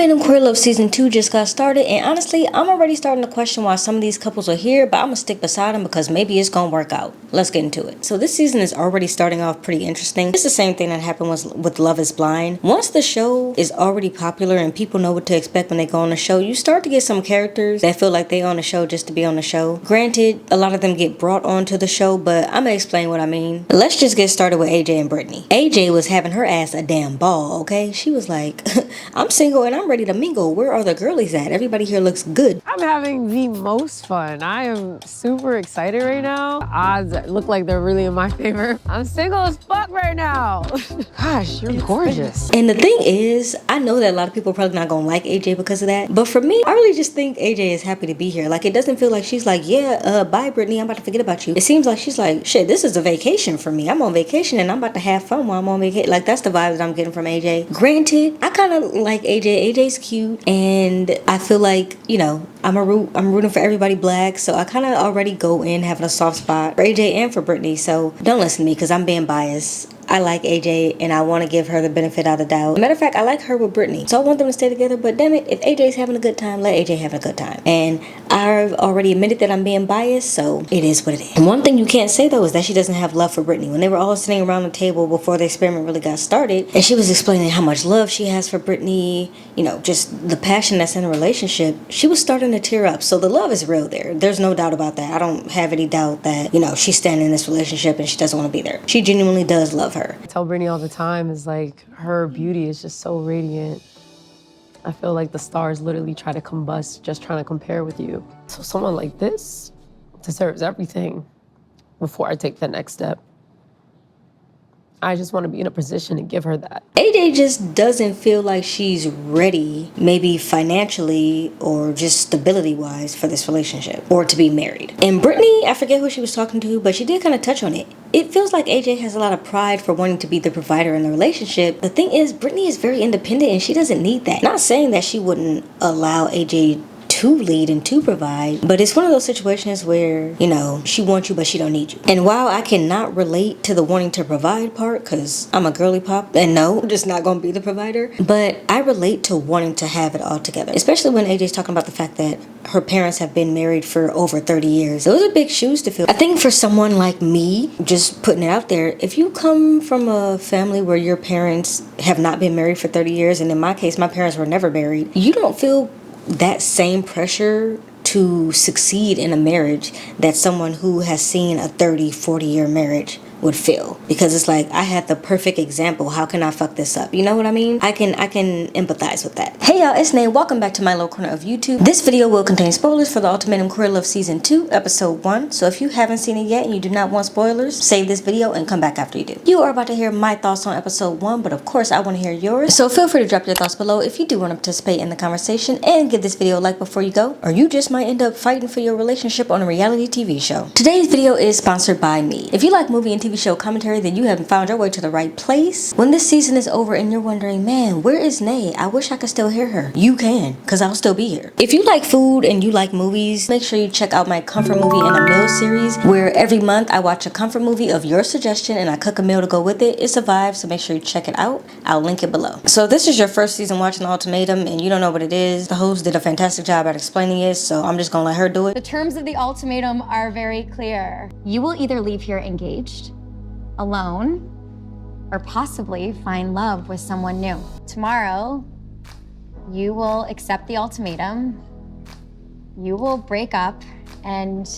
Ultimatum Queer Love Season 2 just got started, and honestly, I'm already starting to question why some of these couples are here, but I'm gonna stick beside them because maybe it's gonna work out. Let's get into it. So this season is already starting off pretty interesting. It's the same thing that happened with Love is Blind. Once the show is already popular and people know what to expect when they go on the show, you start to get some characters that feel like they on the show just to be on the show. Granted, a lot of them get brought onto the show, but I'm gonna explain what I mean. Let's just get started with AJ and Brittany. AJ was having her ass a damn ball, okay? She was like, I'm single and I'm ready to mingle. Where are the girlies at? Everybody here looks good. I'm having the most fun. I am super excited right now. The odds look like they're really in my favor. I'm single as fuck right now. Gosh, you're gorgeous. And the thing is, I know that a lot of people are probably not gonna like AJ because of that. But for me, I really just think AJ is happy to be here. Like, it doesn't feel like she's like, yeah, bye Brittany, I'm about to forget about you. It seems like she's like, shit, this is a vacation for me. I'm on vacation and I'm about to have fun while I'm on vacation. Like, that's the vibe that I'm getting from AJ. Granted, I kind of like AJ. AJ's cute, and I feel like, you know, I'm rooting for everybody black, so I kind of already go in having a soft spot for AJ and for Brittany. So don't listen to me because I'm being biased. I like AJ and I want to give her the benefit of the doubt. Matter of fact, I like her with Brittany, so I want them to stay together. But damn it, if AJ's having a good time, let AJ have a good time. And I've already admitted that I'm being biased, so it is what it is. And one thing you can't say though is that she doesn't have love for Brittany. When they were all sitting around the table before the experiment really got started, and she was explaining how much love she has for Brittany, you know, just the passion that's in a relationship, she was starting to tear up. So the love is real there. There's no doubt about that. I don't have any doubt that, you know, she's standing in this relationship and she doesn't want to be there. She genuinely does love her. I tell Brittany all the time, is like, her beauty is just so radiant. I feel like the stars literally try to combust just trying to compare with you. So someone like this deserves everything before I take the next step. I just want to be in a position to give her that. AJ just doesn't feel like she's ready, maybe financially or just stability-wise, for this relationship or to be married. And Brittany, I forget who she was talking to, but she did kind of touch on it. It feels like AJ has a lot of pride for wanting to be the provider in the relationship. The thing is, Brittany is very independent and she doesn't need that. Not saying that she wouldn't allow AJ to lead and to provide, but it's one of those situations where, you know, she wants you but she don't need you. And while I cannot relate to the wanting to provide part because I'm a girly pop and no, I'm just not gonna be the provider, but I relate to wanting to have it all together, especially when AJ's talking about the fact that her parents have been married for over 30 years. Those are big shoes to fill. I think for someone like me, just putting it out there, if you come from a family where your parents have not been married for 30 years, and in my case my parents were never married, you don't feel that same pressure to succeed in a marriage that someone who has seen a 30-40 year marriage would feel, because it's like, I had the perfect example. How can I fuck this up? You know what I mean? I can empathize with that. Hey y'all, it's Nay. Welcome back to my little corner of YouTube. This video will contain spoilers for the Ultimatum Queer Love Season 2, Episode 1. So if you haven't seen it yet and you do not want spoilers, save this video and come back after you do. You are about to hear my thoughts on Episode 1, but of course I want to hear yours. So feel free to drop your thoughts below if you do want to participate in the conversation, and give this video a like before you go, or you just might end up fighting for your relationship on a reality TV show. Today's video is sponsored by me. If you like movie and TV show commentary, then you haven't found your way to the right place. When this season is over and you're wondering, man, where is Nay? I wish I could still hear her. You can, because I'll still be here. If you like food and you like movies, make sure you check out my comfort movie and a meal series, where every month I watch a comfort movie of your suggestion and I cook a meal to go with it. It's a vibe, so make sure you check it out. I'll link it below. So if this is your first season watching The Ultimatum and you don't know what it is, the host did a fantastic job at explaining it, so I'm just gonna let her do it. The terms of the ultimatum are very clear. You will either leave here engaged, alone, or possibly find love with someone new. Tomorrow, you will accept the ultimatum, you will break up, and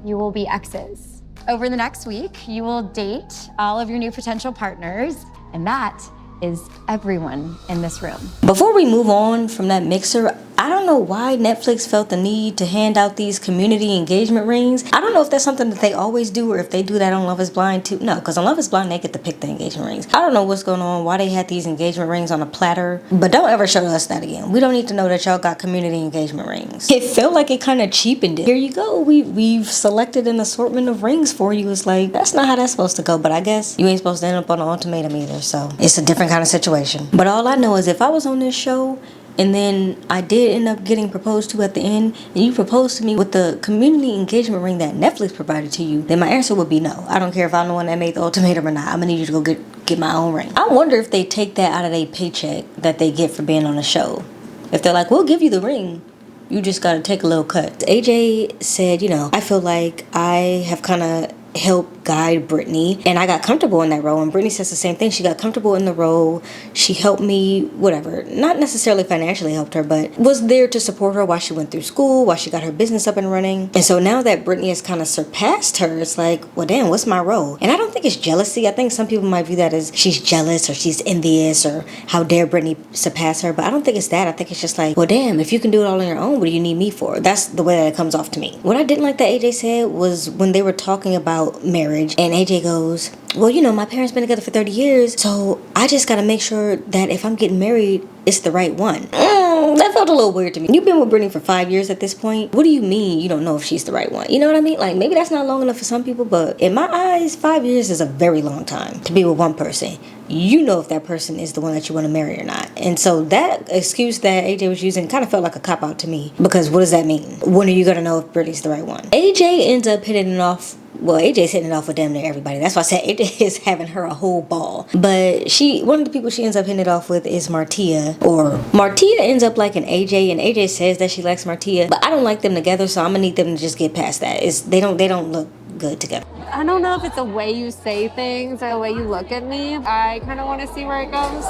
you will be exes. Over the next week, you will date all of your new potential partners, and that is everyone in this room. Before we move on from that mixer, I don't know why Netflix felt the need to hand out these community engagement rings. I don't know if that's something that they always do or if they do that on Love is Blind too. No, because on Love is Blind, they get to pick the engagement rings. I don't know what's going on, why they had these engagement rings on a platter, but don't ever show us that again. We don't need to know that y'all got community engagement rings. It felt like it kind of cheapened it. Here you go, we've selected an assortment of rings for you. It's like, that's not how that's supposed to go, but I guess you ain't supposed to end up on an ultimatum either, so it's a different kind of situation. But all I know is if I was on this show and then I did end up getting proposed to at the end, and you proposed to me with the community engagement ring that Netflix provided to you, then my answer would be no. I don't care if I'm the one that made the ultimatum or not. I'm gonna need you to go get my own ring. I wonder if they take that out of their paycheck that they get for being on the show. If they're like, we'll give you the ring, you just gotta take a little cut. AJ said, I feel like I have kind of helped guide Brittany, and I got comfortable in that role. And Brittany says the same thing. She got comfortable in the role. She helped me, whatever. Not necessarily financially helped her, but was there to support her while she went through school, while she got her business up and running. And so now that Brittany has kind of surpassed her, it's like, well, damn, what's my role? And I don't think it's jealousy. I think some people might view that as she's jealous or she's envious or how dare Brittany surpass her. But I don't think it's that. I think it's just like, well, damn, if you can do it all on your own, what do you need me for? That's the way that it comes off to me. What I didn't like that AJ said was when they were talking about marriage, and AJ goes, well, my parents been together for 30 years, so I just gotta make sure that if I'm getting married, it's the right one. That felt a little weird to me. You've been with Brittany for 5 years at this point. What do you mean you don't know if she's the right one? You know what I mean? Like, maybe that's not long enough for some people, but in my eyes, 5 years is a very long time to be with one person. You know if that person is the one that you want to marry or not. And so that excuse that AJ was using kind of felt like a cop-out to me, because what does that mean? When are you gonna know if Brittany's the right one? AJ ends up hitting it off. Well, AJ's hitting it off with damn near everybody. That's why I said AJ is having her a whole ball. But one of the people she ends up hitting it off with is Martia. Or Martia ends up liking AJ, and AJ says that she likes Martia. But I don't like them together, so I'm gonna need them to just get past that. They don't look good together. I don't know if it's the way you say things or the way you look at me. I kind of want to see where it goes.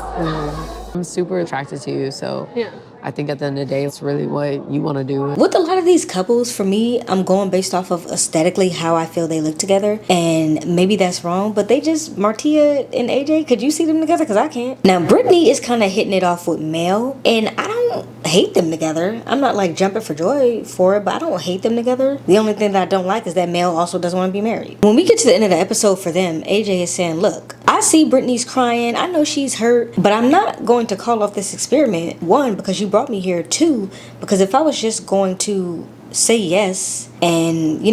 I'm super attracted to you, so Yeah. I think at the end of the day, it's really what you want to do. With a lot of these couples, for me, I'm going based off of aesthetically how I feel they look together. And maybe that's wrong, but Martia and AJ, could you see them together? Because I can't. Now, Brittany is kind of hitting it off with Mel, and I don't hate them together. I'm not like jumping for joy for it, but I don't hate them together. The only thing that I don't like is that Mel also doesn't want to be married. When we get to the end of the episode for them, AJ is saying, look, I see Brittany's crying. I know she's hurt, but I'm not going to call off this experiment. One, because you brought me here. Two, because if I was just going to say yes and,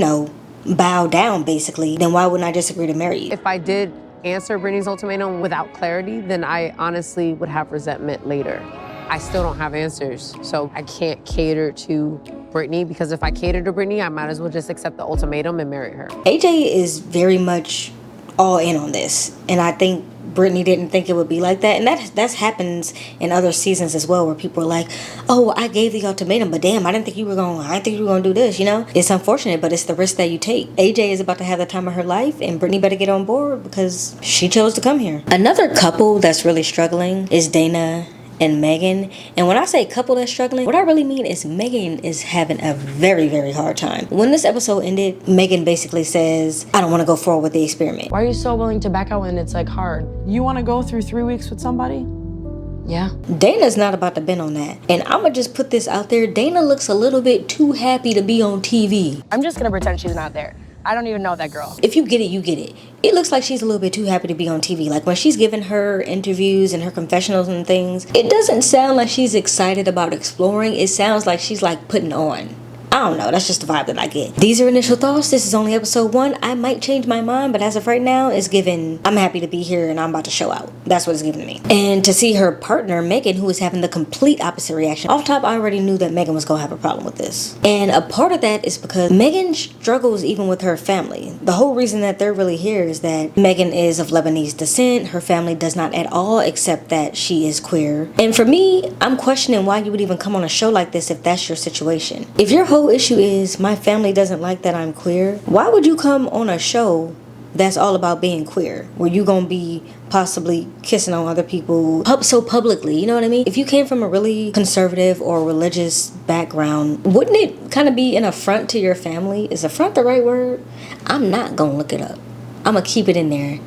bow down basically, then why wouldn't I just agree to marry you? If I did answer Brittany's ultimatum without clarity, then I honestly would have resentment later. I still don't have answers, so I can't cater to Brittany, because if I cater to Brittany, I might as well just accept the ultimatum and marry her. AJ is very much all in on this, and I think Brittany didn't think it would be like that, and that happens in other seasons as well, where people are like, "Oh, I gave the ultimatum, but damn, I didn't think you were gonna do this." It's unfortunate, but it's the risk that you take. AJ is about to have the time of her life, and Brittany better get on board because she chose to come here. Another couple that's really struggling is Dana and Megan. And when I say couple that's struggling, what I really mean is Megan is having a very, very hard time. When this episode ended, Megan basically says, I don't want to go forward with the experiment. Why are you so willing to back out when it's like hard? You want to go through 3 weeks with somebody? Yeah. Dana's not about to bend on that. And I'm going to just put this out there. Dana looks a little bit too happy to be on TV. I'm just gonna pretend she's not there. I don't even know that girl. If you get it, you get it. It looks like she's a little bit too happy to be on TV. Like when she's giving her interviews and her confessionals and things, it doesn't sound like she's excited about exploring. It sounds like she's like putting on. I don't know. That's just the vibe that I get. These are initial thoughts. This is only episode 1. I might change my mind, but as of right now, it's given, I'm happy to be here and I'm about to show out. That's what it's giving to me. And to see her partner, Megan, who is having the complete opposite reaction. Off top, I already knew that Megan was going to have a problem with this. And a part of that is because Megan struggles even with her family. The whole reason that they're really here is that Megan is of Lebanese descent. Her family does not at all accept that she is queer. And for me, I'm questioning why you would even come on a show like this if that's your situation. If your whole issue is my family doesn't like that I'm queer, why would you come on a show that's all about being queer, where you gonna be possibly kissing on other people so publicly? You know what I mean? If you came from a really conservative or religious background, wouldn't it kind of be an affront to your family? Is affront the right word? I'm not gonna look it up. I'm gonna keep it in there,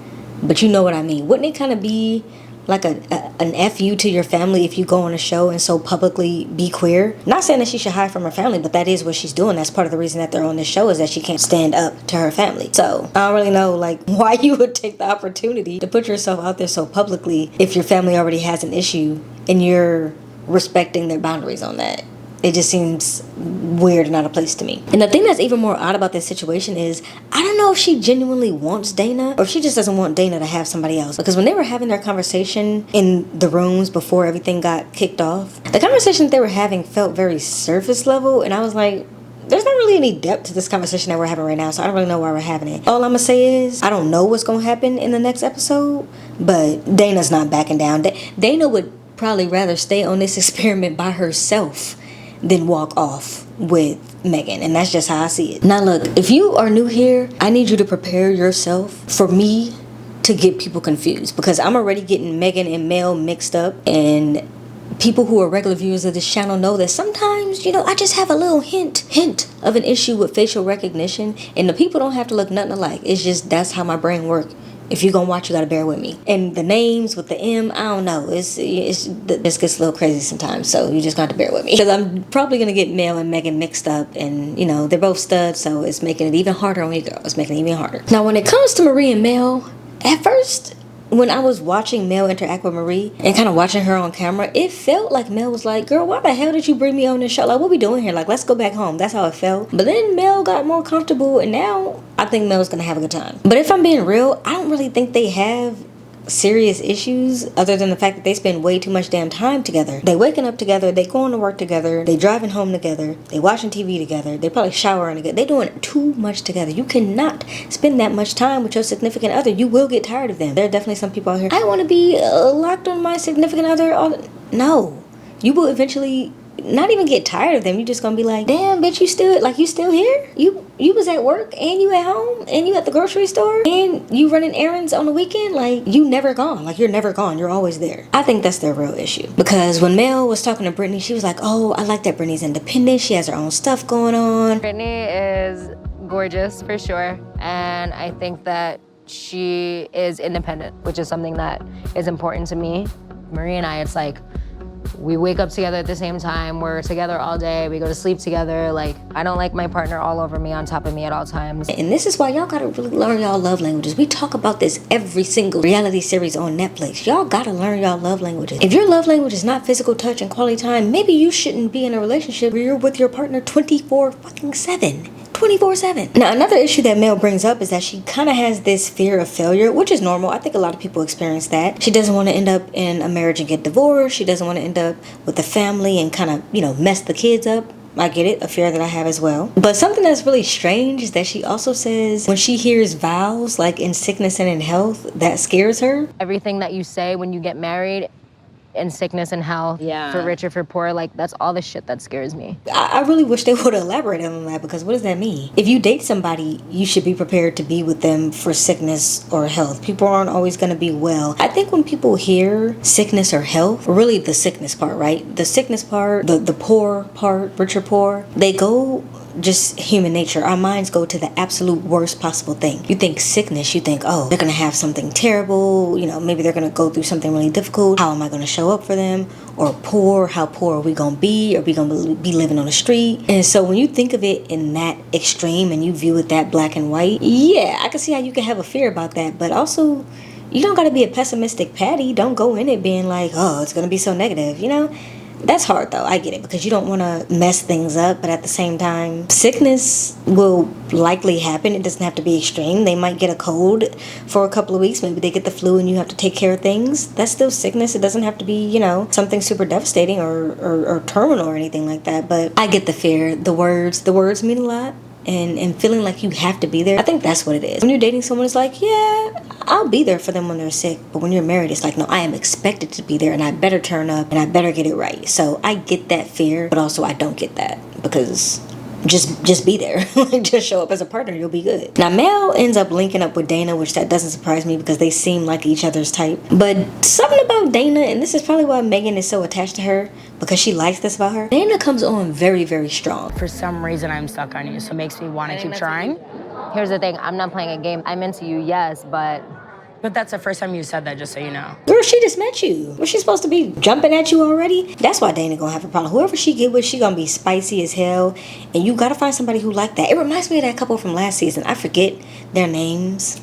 but you know what I mean. Wouldn't it kind of be like an FU to your family if you go on a show and so publicly be queer? Not saying that she should hide from her family, but that is what she's doing. That's part of the reason that they're on this show, is that she can't stand up to her family. So I don't really know like why you would take the opportunity to put yourself out there so publicly if your family already has an issue and you're respecting their boundaries on that. It just seems weird and out of place to me. And the thing that's even more odd about this situation is, I don't know if she genuinely wants Dana or if she just doesn't want Dana to have somebody else. Because when they were having their conversation in the rooms before everything got kicked off, the conversation that they were having felt very surface level. And I was like, there's not really any depth to this conversation that we're having right now, so I don't really know why we're having it. All I'm gonna say is, I don't know what's gonna happen in the next episode, but Dana's not backing down. Dana would probably rather stay on this experiment by herself than walk off with Megan. And that's just how I see it. Now look, if you are new here, I need you to prepare yourself for me to get people confused, because I'm already getting Megan and Mel mixed up, and people who are regular viewers of this channel know that sometimes, I just have a little hint of an issue with facial recognition, and the people don't have to look nothing alike. It's just, that's how my brain works. If you're gonna watch, you gotta bear with me. And the names with the M, I don't know. This gets a little crazy sometimes, so you just got to bear with me. Because I'm probably gonna get Mel and Megan mixed up, and they're both studs, so it's making it even harder on you girls. It's making it even harder. Now, when it comes to Marie and Mel, at first, when I was watching Mel interact with Marie and kind of watching her on camera, it felt like Mel was like, girl, why the hell did you bring me on this show? Like, what we doing here? Like, let's go back home. That's how it felt. But then Mel got more comfortable, and now I think Mel's gonna have a good time. But if I'm being real, I don't really think they have serious issues other than the fact that they spend way too much damn time together. They waking up together, they going to work together, they driving home together, they watching TV together, they probably showering together. They doing too much together. You cannot spend that much time with your significant other. You will get tired of them. There are definitely some people out here, I want to be locked on my significant other. No, you will eventually not even get tired of them. You just gonna be like, damn bitch, you still here? You was at work, and you at home, and you at the grocery store, and you running errands on the weekend. Like, you never gone. Like, you're never gone. You're always there. I think that's their real issue. Because when Mel was talking to Brittany, she was like, oh, I like that Brittany's independent. She has her own stuff going on. Brittany is gorgeous for sure, and I think that she is independent, which is something that is important to me. Marie and I, it's like, we wake up together at the same time, we're together all day, we go to sleep together. Like, I don't like my partner all over me, on top of me at all times. And this is why y'all gotta really learn y'all love languages. We talk about this every single reality series on Netflix. Y'all gotta learn y'all love languages. If your love language is not physical touch and quality time, maybe you shouldn't be in a relationship where you're with your partner 24/7. 24/7. Now, another issue that Mel brings up is that she kind of has this fear of failure, which is normal. I think a lot of people experience that. She doesn't want to end up in a marriage and get divorced. She doesn't want to end up with a family and kind of, mess the kids up. I get it, a fear that I have as well. But something that's really strange is that she also says when she hears vows, like in sickness and in health, that scares her. Everything that you say when you get married, in sickness and health, for rich or for poor, like, that's all the shit that scares me. I really wish they would elaborate on that, because what does that mean? If you date somebody, you should be prepared to be with them for sickness or health. People aren't always going to be well. I think when people hear sickness or health, really the sickness part, right? The sickness part, the poor part, rich or poor, they go just human nature. Our minds go to the absolute worst possible thing. You think sickness, you think, oh, they're gonna have something terrible, maybe they're gonna go through something really difficult. How am I gonna show up for them? Or poor, how poor are we gonna be? Are we gonna be living on the street? And so when you think of it in that extreme and you view it that black and white, yeah, I can see how you can have a fear about that. But also, you don't gotta be a pessimistic Patty. Don't go in it being like, oh, it's gonna be so negative, That's hard though, I get it, because you don't want to mess things up, but at the same time, sickness will likely happen. It doesn't have to be extreme. They might get a cold for a couple of weeks, maybe they get the flu and you have to take care of things. That's still sickness. It doesn't have to be, something super devastating or terminal or anything like that, but I get the fear. The words mean a lot. And feeling like you have to be there. I think that's what it is. When you're dating someone, it's like, yeah, I'll be there for them when they're sick. But when you're married, it's like, no, I am expected to be there, and I better turn up, and I better get it right. So I get that fear, but also I don't get that, because just be there. Just show up as a partner, you'll be good. Now, Mel ends up linking up with Dana, which that doesn't surprise me because they seem like each other's type. But something about Dana, and this is probably why Megan is so attached to her, because she likes this about her. Dana comes on very, very strong. For some reason, I'm stuck on you, so it makes me want to keep trying. Here's the thing, I'm not playing a game. I'm into you, yes, but that's the first time you said that, just so you know. Girl, she just met you. Was she supposed to be jumping at you already? That's why Dana gonna have a problem. Whoever she get with, she gonna be spicy as hell. And you gotta find somebody who like that. It reminds me of that couple from last season. I forget their names.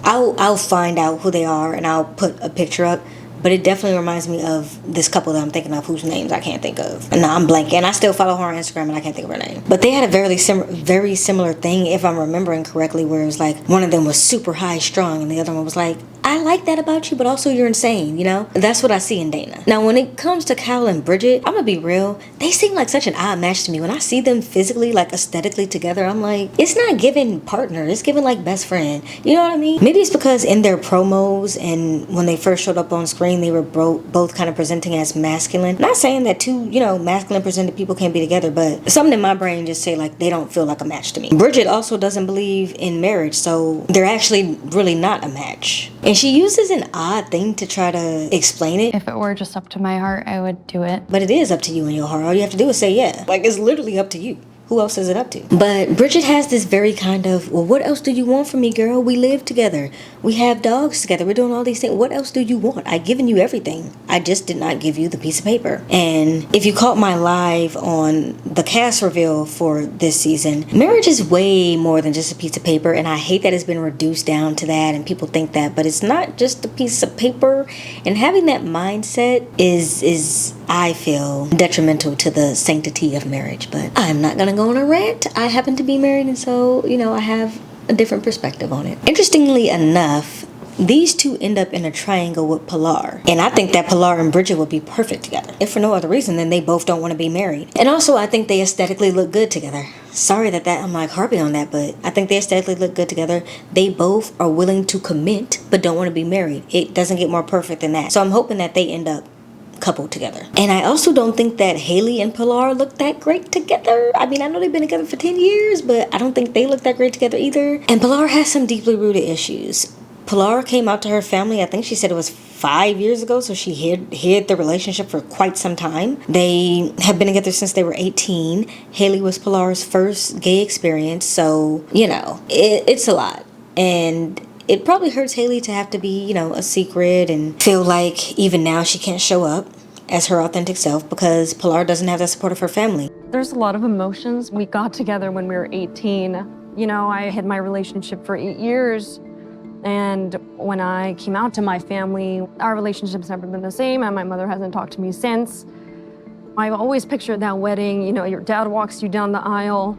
I'll find out who they are and I'll put a picture up. But it definitely reminds me of this couple that I'm thinking of whose names I can't think of. And now I'm blanking. And I still follow her on Instagram and I can't think of her name. But they had a very similar thing, if I'm remembering correctly, where it was like one of them was super high strung and the other one was like, I I like that about you, but also you're insane, you know? That's what I see in Dana. Now, when it comes to Kyle and Bridget, I'm gonna be real. They seem like such an odd match to me. When I see them physically, like aesthetically together, I'm like, it's not giving partner. It's giving like best friend. You know what I mean? Maybe it's because in their promos and when they first showed up on screen, they were both kind of presenting as masculine. Not saying that two, you know, masculine presented people can't be together, but something in my brain just say like they don't feel like a match to me. Bridget also doesn't believe in marriage, so they're actually really not a match. And she uses an odd thing to try to explain it. If it were just up to my heart, I would do it. But it is up to you and your heart. All you have to do is say yeah. Like, it's literally up to you. Who else is it up to? But Bridget has this very kind of, well, what else do you want from me, girl? We live together. We have dogs together. We're doing all these things. What else do you want? I've given you everything. I just did not give you the piece of paper. And if you caught my live on the cast reveal for this season, marriage is way more than just a piece of paper. And I hate that it's been reduced down to that and people think that. But it's not just a piece of paper. And having that mindset is I feel, detrimental to the sanctity of marriage. But I'm not gonna go on a rant. I happen to be married, and so, you know, I have a different perspective on it. Interestingly enough, these two end up in a triangle with Pilar. And I think that Pilar and Bridget would be perfect together. If for no other reason than they both don't want to be married. And also, I think they aesthetically look good together. Sorry that I'm like harping on that, but I think they aesthetically look good together. They both are willing to commit, but don't want to be married. It doesn't get more perfect than that. So I'm hoping that they end up coupled together. And I also don't think that Haley and Pilar look that great together. I mean, I know they've been together for 10 years, but I don't think they look that great together either. And Pilar has some deeply rooted issues. Pilar came out to her family, I think she said it was 5 years ago, so she hid their relationship for quite some time. They have been together since they were 18. Haley was Pilar's first gay experience, so, you know, it's a lot. And it probably hurts Haley to have to be, you know, a secret and feel like even now she can't show up as her authentic self because Pilar doesn't have the support of her family. There's a lot of emotions. We got together when we were 18. You know, I had my relationship for 8 years. And when I came out to my family, our relationship's never been the same, and my mother hasn't talked to me since. I've always pictured that wedding, you know, your dad walks you down the aisle,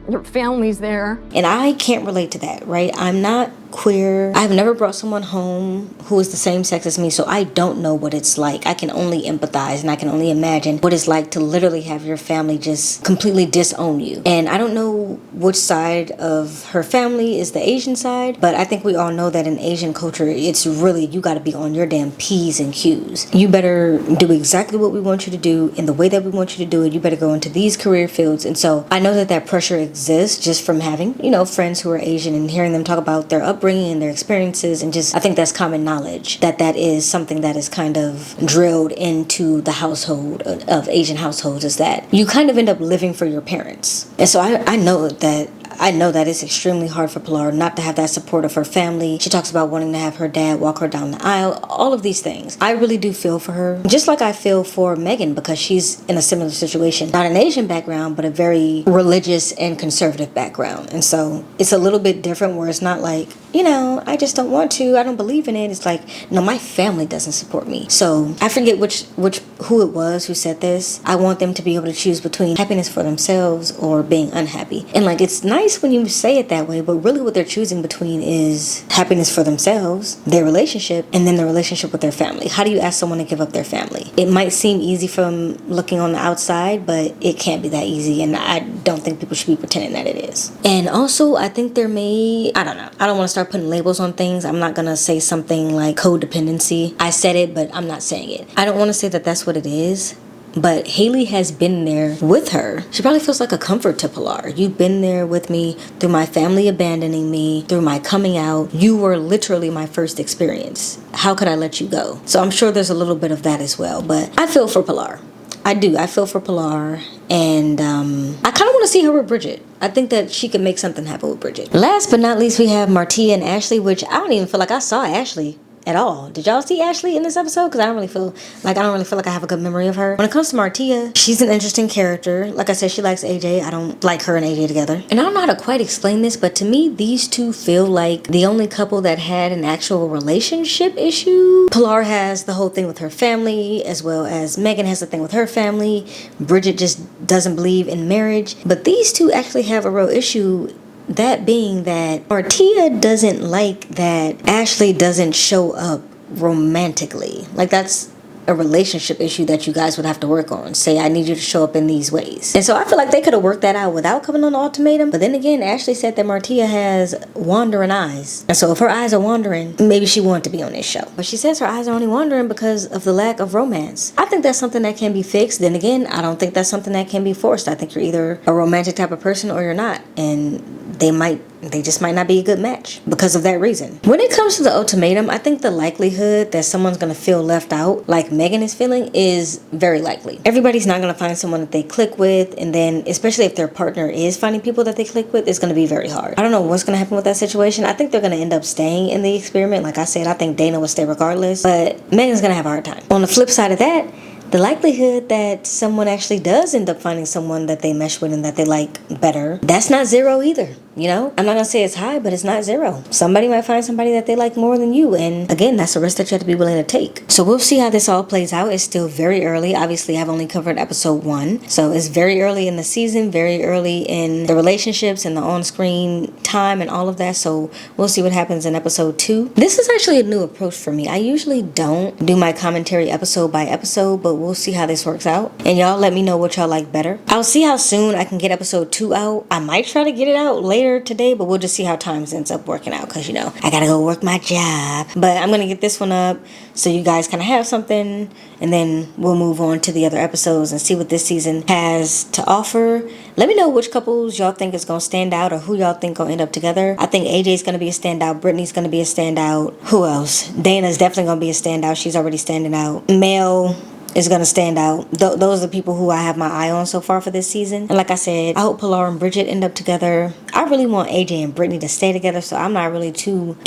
your family's there. And I can't relate to that, right? I'm not queer. I've never brought someone home who is the same sex as me, so I don't know what it's like. I can only empathize and I can only imagine what it's like to literally have your family just completely disown you. And I don't know which side of her family is the Asian side, but I think we all know that in Asian culture, it's really, you gotta be on your damn P's and Q's. You better do exactly what we want you to do in the way that we want you to do it. You better go into these career fields. And so I know that that pressure exists just from having, you know, friends who are Asian and hearing them talk about their upbringing and their experiences, and just I think that's common knowledge that is something that is kind of drilled into the household of Asian households, is that you kind of end up living for your parents. And so I know that it's extremely hard for Pilar not to have that support of her family. She talks about wanting to have her dad walk her down the aisle, all of these things. I really do feel for her, just like I feel for Megan, because she's in a similar situation. Not an Asian background, but a very religious and conservative background. And so it's a little bit different where it's not like, you know, I just don't want to, I don't believe in it. It's like, no, my family doesn't support me. So I forget who it was who said this. I want them to be able to choose between happiness for themselves or being unhappy. And like, it's nice when you say it that way, but really what they're choosing between is happiness for themselves, their relationship, and then the relationship with their family. How do you ask someone to give up their family? It might seem easy from looking on the outside, but it can't be that easy, and I don't think people should be pretending that it is. And also, I think there may, I don't know, I don't want to start putting labels on things. I'm not gonna say something like codependency. I said it, but I'm not saying it. I don't want to say that that's what it is. But Haley has been there with her. She probably feels like a comfort to Pilar. You've been there with me through my family abandoning me, through my coming out. You were literally my first experience. How could I let you go? So I'm sure there's a little bit of that as well. But I feel for Pilar. I do. I feel for Pilar. And I kind of want to see her with Bridget. I think that she could make something happen with Bridget. Last but not least, we have Martia and Ashley, which I don't even feel like I saw Ashley at all. Did y'all see Ashley in this episode? Because I don't really feel like I have a good memory of her. When it comes to Martia, she's an interesting character. Like I said, she likes AJ. I don't like her and AJ together. And I don't know how to quite explain this, but to me, these two feel like the only couple that had an actual relationship issue. Pilar has the whole thing with her family, as well as Megan has the thing with her family. Bridget just doesn't believe in marriage. But these two actually have a real issue That being that Martia doesn't like that Ashley doesn't show up romantically. Like, that's a relationship issue that you guys would have to work on. Say, I need you to show up in these ways. And so I feel like they could have worked that out without coming on the ultimatum. But then again, Ashley said that Martia has wandering eyes. And so if her eyes are wandering, maybe she wanted to be on this show. But she says her eyes are only wandering because of the lack of romance. I think that's something that can be fixed. Then again, I don't think that's something that can be forced. I think you're either a romantic type of person or you're not. And they just might not be a good match because of that reason. When it comes to the ultimatum, I think the likelihood that someone's gonna feel left out, like Megan is feeling, is very likely. Everybody's not gonna find someone that they click with, and then especially if their partner is finding people that they click with, it's gonna be very hard. I don't know what's gonna happen with that situation. I think they're gonna end up staying in the experiment. Like I said, I think Dana will stay regardless, but Megan's gonna have a hard time. On the flip side of that, the likelihood that someone actually does end up finding someone that they mesh with and that they like better, that's not zero either. You know, I'm not gonna say it's high, but it's not zero. Somebody might find somebody that they like more than you, and again, that's a risk that you have to be willing to take. So we'll see how this all plays out. It's still very early. Obviously, I've only covered episode 1, so it's very early in the season, very early in the relationships and the on-screen time and all of that. So we'll see what happens in episode 2. This is actually a new approach for me. I usually don't do my commentary episode by episode, but we'll see how this works out. And y'all let me know what y'all like better. I'll see how soon I can get episode 2 out. I might try to get it out later today, but we'll just see how times ends up working out, because you know I gotta go work my job. But I'm gonna get this one up so you guys kind of have something, and then we'll move on to the other episodes and see what this season has to offer. Let me know which couples y'all think is gonna stand out, or who y'all think gonna end up together. I think AJ's gonna be a standout, Brittany's gonna be a standout. Who else? Dana's definitely gonna be a standout. She's already standing out. Mel is gonna stand out. Those are the people who I have my eye on so far for this season. And like I said, I hope Pilar and Bridget end up together. I really want AJ and Brittany to stay together, so I'm not really too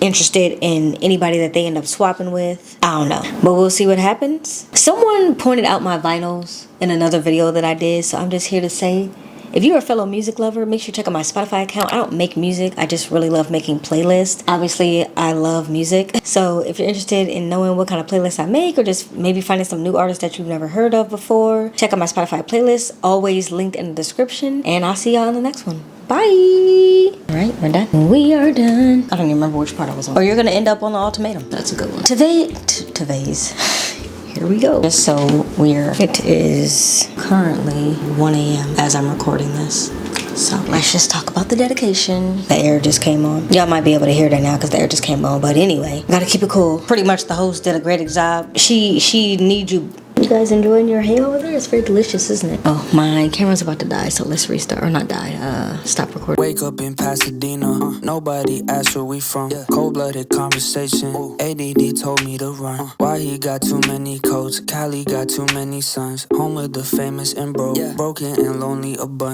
interested in anybody that they end up swapping with. I don't know, but we'll see what happens. Someone pointed out my vinyls in another video that I did, so I'm just here to say, if you're a fellow music lover, make sure you check out my Spotify account. I don't make music, I just really love making playlists. Obviously, I love music. So if you're interested in knowing what kind of playlists I make, or just maybe finding some new artists that you've never heard of before, check out my Spotify playlist, always linked in the description. And I'll see y'all in the next one. Bye! Alright, we're done. We are done. I don't even remember which part I was on. Or you're gonna end up on the ultimatum. That's a good one. Today's. Here we go. Just so weird. It is currently 1 a.m. as I'm recording this. So let's just talk about the dedication. The air just came on. Y'all might be able to hear that now because the air just came on. But anyway, gotta keep it cool. Pretty much the host did a great job. She needs you. You guys enjoying your hay over there? It's very delicious, isn't it? Oh, my camera's about to die, so let's restart. Or not die, stop recording. Wake up in Pasadena, nobody asked where we from. Cold-blooded conversation, ADD told me to run. Why he got too many coats, Cali got too many sons. Home of the famous and broke, broken and lonely a bunch.